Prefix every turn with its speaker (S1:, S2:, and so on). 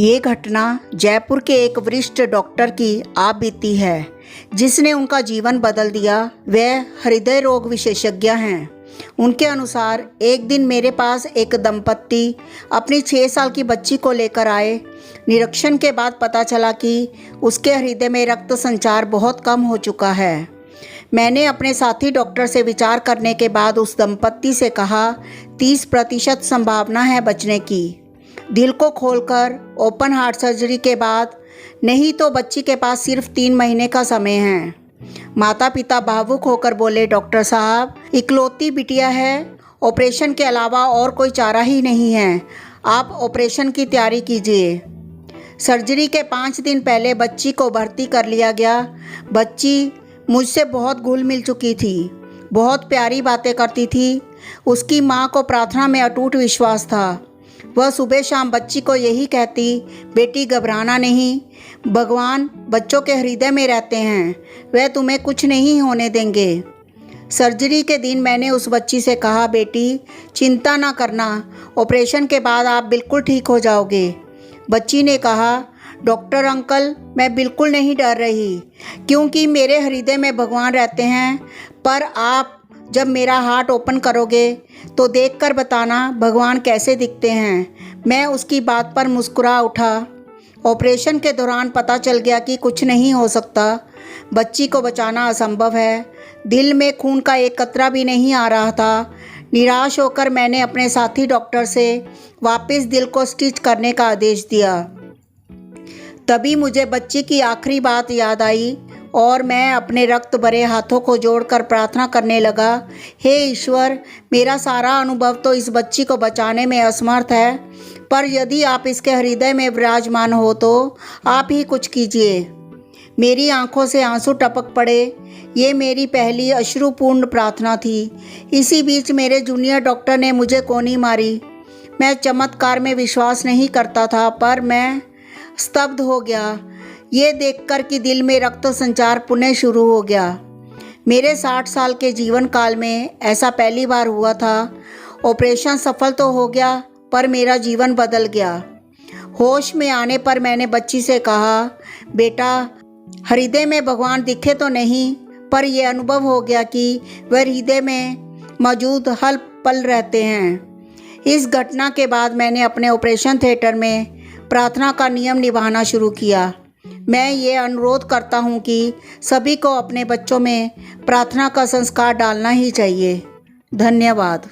S1: ये घटना जयपुर के एक वरिष्ठ डॉक्टर की आप बीती है जिसने उनका जीवन बदल दिया। वह हृदय रोग विशेषज्ञ हैं। उनके अनुसार एक दिन मेरे पास एक दंपत्ति अपनी 6 साल की बच्ची को लेकर आए। निरीक्षण के बाद पता चला कि उसके हृदय में रक्त संचार बहुत कम हो चुका है। मैंने अपने साथी डॉक्टर से विचार करने के बाद उस दंपत्ति से कहा 30% संभावना है बचने की। दिल को खोलकर ओपन हार्ट सर्जरी के बाद, नहीं तो बच्ची के पास सिर्फ 3 महीने का समय है। माता पिता भावुक होकर बोले, डॉक्टर साहब, इकलौती बिटिया है, ऑपरेशन के अलावा और कोई चारा ही नहीं है, आप ऑपरेशन की तैयारी कीजिए। सर्जरी के 5 दिन पहले बच्ची को भर्ती कर लिया गया। बच्ची मुझसे बहुत घुल मिल चुकी थी, बहुत प्यारी बातें करती थी। उसकी माँ को प्रार्थना में अटूट विश्वास था। वह सुबह शाम बच्ची को यही कहती, बेटी घबराना नहीं, भगवान बच्चों के हृदय में रहते हैं, वह तुम्हें कुछ नहीं होने देंगे। सर्जरी के दिन मैंने उस बच्ची से कहा, बेटी चिंता ना करना, ऑपरेशन के बाद आप बिल्कुल ठीक हो जाओगे। बच्ची ने कहा, डॉक्टर अंकल, मैं बिल्कुल नहीं डर रही, क्योंकि मेरे हृदय में भगवान रहते हैं, पर आप जब मेरा हार्ट ओपन करोगे तो देखकर बताना भगवान कैसे दिखते हैं। मैं उसकी बात पर मुस्कुरा उठा। ऑपरेशन के दौरान पता चल गया कि कुछ नहीं हो सकता, बच्ची को बचाना असंभव है। दिल में खून का एक कतरा भी नहीं आ रहा था। निराश होकर मैंने अपने साथी डॉक्टर से वापस दिल को स्टिच करने का आदेश दिया। तभी मुझे बच्ची की आखिरी बात याद आई और मैं अपने रक्त भरे हाथों को जोड़कर प्रार्थना करने लगा, हे ईश्वर, मेरा सारा अनुभव तो इस बच्ची को बचाने में असमर्थ है, पर यदि आप इसके हृदय में विराजमान हो तो आप ही कुछ कीजिए। मेरी आंखों से आंसू टपक पड़े। ये मेरी पहली अश्रुपूर्ण प्रार्थना थी। इसी बीच मेरे जूनियर डॉक्टर ने मुझे कोनी मारी। मैं चमत्कार में विश्वास नहीं करता था, पर मैं स्तब्ध हो गया ये देखकर कि दिल में रक्त संचार पुनः शुरू हो गया। मेरे 60 साल के जीवन काल में ऐसा पहली बार हुआ था। ऑपरेशन सफल तो हो गया, पर मेरा जीवन बदल गया। होश में आने पर मैंने बच्ची से कहा, बेटा, हृदय में भगवान दिखे तो नहीं, पर यह अनुभव हो गया कि वह हृदय में मौजूद हर पल रहते हैं। इस घटना के बाद मैंने अपने ऑपरेशन थिएटर में प्रार्थना का नियम निभाना शुरू किया। मैं ये अनुरोध करता हूँ कि सभी को अपने बच्चों में प्रार्थना का संस्कार डालना ही चाहिए। धन्यवाद।